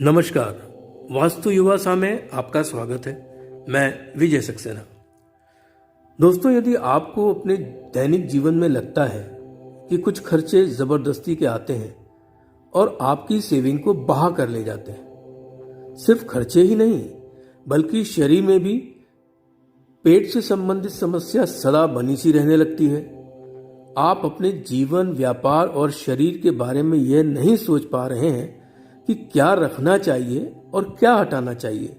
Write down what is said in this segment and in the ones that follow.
नमस्कार। वास्तु युवा में आपका स्वागत है। मैं विजय सक्सेना। दोस्तों, यदि आपको अपने दैनिक जीवन में लगता है कि कुछ खर्चे जबरदस्ती के आते हैं और आपकी सेविंग को बहा कर ले जाते हैं, सिर्फ खर्चे ही नहीं बल्कि शरीर में भी पेट से संबंधित समस्या सदा बनी सी रहने लगती है। आप अपने जीवन, व्यापार और शरीर के बारे में यह नहीं सोच पा रहे हैं कि क्या रखना चाहिए और क्या हटाना चाहिए,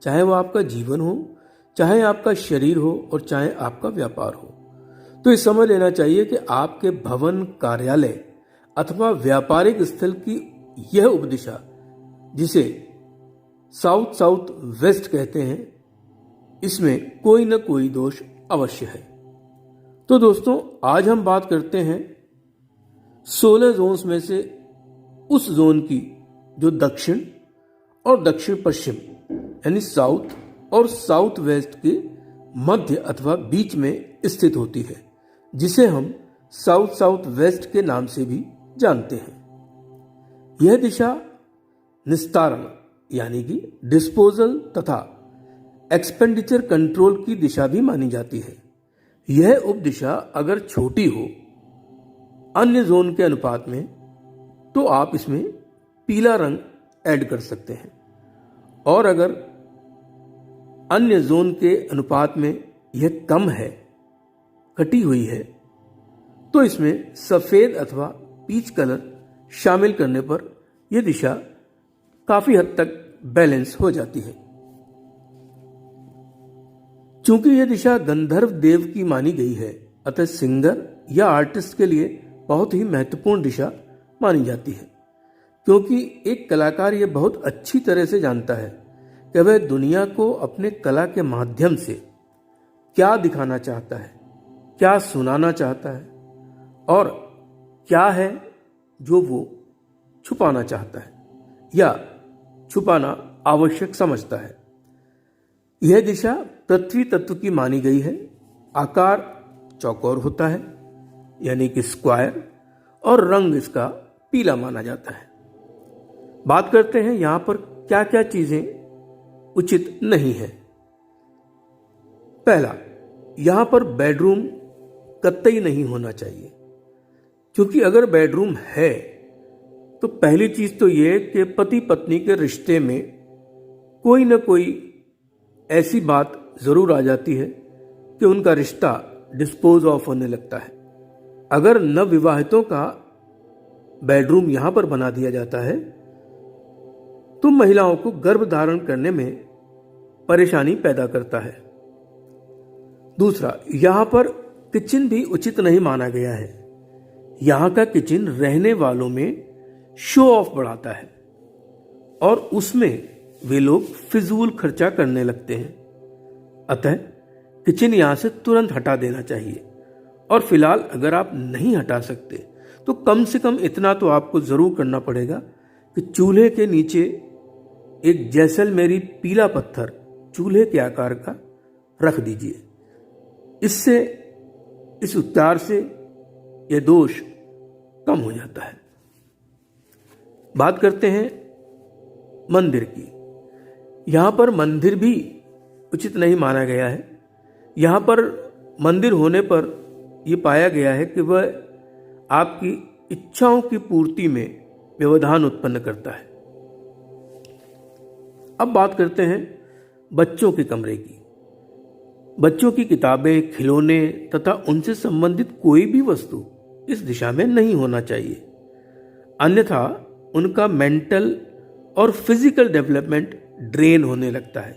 चाहे वो आपका जीवन हो, चाहे आपका शरीर हो और चाहे आपका व्यापार हो। तो ये समझ लेना चाहिए कि आपके भवन, कार्यालय अथवा व्यापारिक स्थल की यह उपदिशा, जिसे साउथ साउथ वेस्ट कहते हैं, इसमें कोई न कोई दोष अवश्य है। तो दोस्तों, आज हम बात करते हैं 16 जोन्स में से उस जोन की जो दक्षिण और दक्षिण पश्चिम यानी साउथ और साउथ वेस्ट के मध्य अथवा बीच में स्थित होती है, जिसे हम साउथ साउथ वेस्ट के नाम से भी जानते हैं। यह दिशा निस्तारण यानी कि डिस्पोजल तथा एक्सपेंडिचर कंट्रोल की दिशा भी मानी जाती है। यह उपदिशा अगर छोटी हो अन्य जोन के अनुपात में, तो आप इसमें पीला रंग ऐड कर सकते हैं, और अगर अन्य जोन के अनुपात में यह कम है, कटी हुई है, तो इसमें सफेद अथवा पीच कलर शामिल करने पर यह दिशा काफी हद तक बैलेंस हो जाती है। चूंकि यह दिशा गंधर्व देव की मानी गई है, अतः सिंगर या आर्टिस्ट के लिए बहुत ही महत्वपूर्ण दिशा मानी जाती है, क्योंकि एक कलाकार यह बहुत अच्छी तरह से जानता है कि वह दुनिया को अपने कला के माध्यम से क्या दिखाना चाहता है, क्या सुनाना चाहता है और क्या है जो वो छुपाना चाहता है या छुपाना आवश्यक समझता है। यह दिशा पृथ्वी तत्व की मानी गई है। आकार चौकोर होता है यानी कि स्क्वायर, और रंग इसका पीला माना जाता है। बात करते हैं यहां पर क्या क्या चीजें उचित नहीं है। पहला, यहां पर बेडरूम कतई नहीं होना चाहिए, क्योंकि अगर बेडरूम है तो पहली चीज तो यह कि पति पत्नी के रिश्ते में कोई ना कोई ऐसी बात जरूर आ जाती है कि उनका रिश्ता डिस्पोज ऑफ होने लगता है। अगर नवविवाहितों का बेडरूम यहां पर बना दिया जाता है तो महिलाओं को गर्भ धारण करने में परेशानी पैदा करता है। दूसरा, यहां पर किचन भी उचित नहीं माना गया है। यहां का किचन रहने वालों में शो ऑफ बढ़ाता है और उसमें वे लोग फिजूल खर्चा करने लगते हैं। अतः किचन यहां से तुरंत हटा देना चाहिए। और फिलहाल अगर आप नहीं हटा सकते तो कम से कम इतना तो आपको जरूर करना पड़ेगा कि चूल्हे के नीचे एक जैसलमेरी पीला पत्थर चूल्हे के आकार का रख दीजिए। इससे, इस उपचार से यह दोष कम हो जाता है। बात करते हैं मंदिर की। यहां पर मंदिर भी उचित नहीं माना गया है। यहां पर मंदिर होने पर यह पाया गया है कि वह आपकी इच्छाओं की पूर्ति में व्यवधान उत्पन्न करता है। अब बात करते हैं बच्चों के कमरे की। बच्चों की किताबें, खिलौने तथा उनसे संबंधित कोई भी वस्तु इस दिशा में नहीं होना चाहिए, अन्यथा उनका मेंटल और फिजिकल डेवलपमेंट ड्रेन होने लगता है,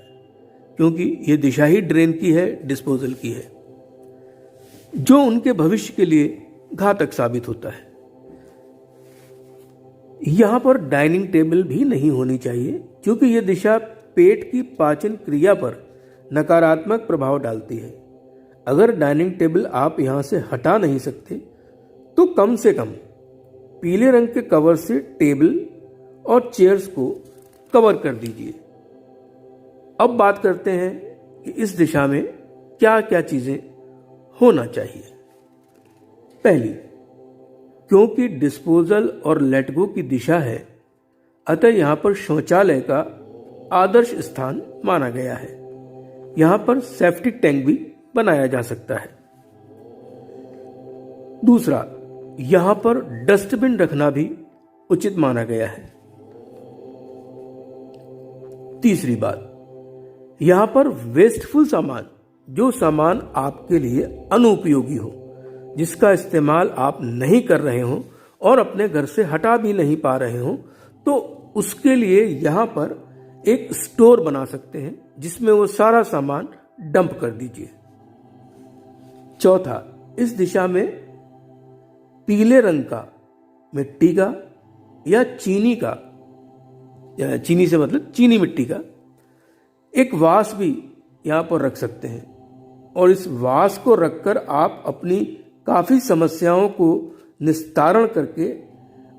क्योंकि यह दिशा ही ड्रेन की है, डिस्पोजल की है, जो उनके भविष्य के लिए घातक साबित होता है। यहां पर डाइनिंग टेबल भी नहीं होनी चाहिए, क्योंकि यह दिशा पेट की पाचन क्रिया पर नकारात्मक प्रभाव डालती है। अगर डाइनिंग टेबल आप यहां से हटा नहीं सकते तो कम से कम पीले रंग के कवर से टेबल और चेयर्स को कवर कर दीजिए। अब बात करते हैं कि इस दिशा में क्या क्या चीजें होना चाहिए। पहली, क्योंकि डिस्पोजल और लेट गो की दिशा है, अतः यहाँ पर शौचालय का आदर्श स्थान माना गया है। यहाँ पर सेफ्टी टैंक भी बनाया जा सकता है। दूसरा, यहाँ पर डस्टबिन रखना भी उचित माना गया है। तीसरी बात, यहाँ पर वेस्टफुल सामान, जो सामान आपके लिए अनुपयोगी हो, जिसका इस्तेमाल आप नहीं कर रहे हो और अपने घर से हटा भी नहीं पा रहे हो, तो उसके लिए यहाँ पर एक स्टोर बना सकते हैं जिसमें वो सारा सामान डंप कर दीजिए। चौथा, इस दिशा में पीले रंग का मिट्टी का या चीनी का, चीनी से मतलब चीनी मिट्टी का एक वास भी यहाँ पर रख सकते हैं और इस वास को रखकर आप अपनी काफी समस्याओं को निस्तारण करके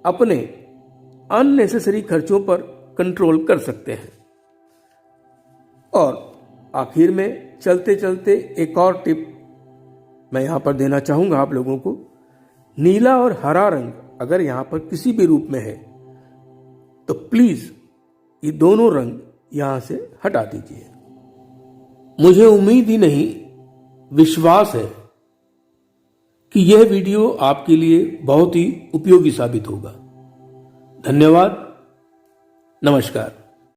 अपने अननेसेसरी खर्चों पर कंट्रोल कर सकते हैं। और आखिर में चलते चलते एक और टिप मैं यहाँ पर देना चाहूँगा आप लोगों को। नीला और हरा रंग अगर यहाँ पर किसी भी रूप में है तो प्लीज ये दोनों रंग यहाँ से हटा दीजिए। मुझे उम्मीद ही नहीं, विश्वास है कि यह वीडियो आपके लिए बहुत ही उपयोगी साबित होगा। धन्यवाद। नमस्कार।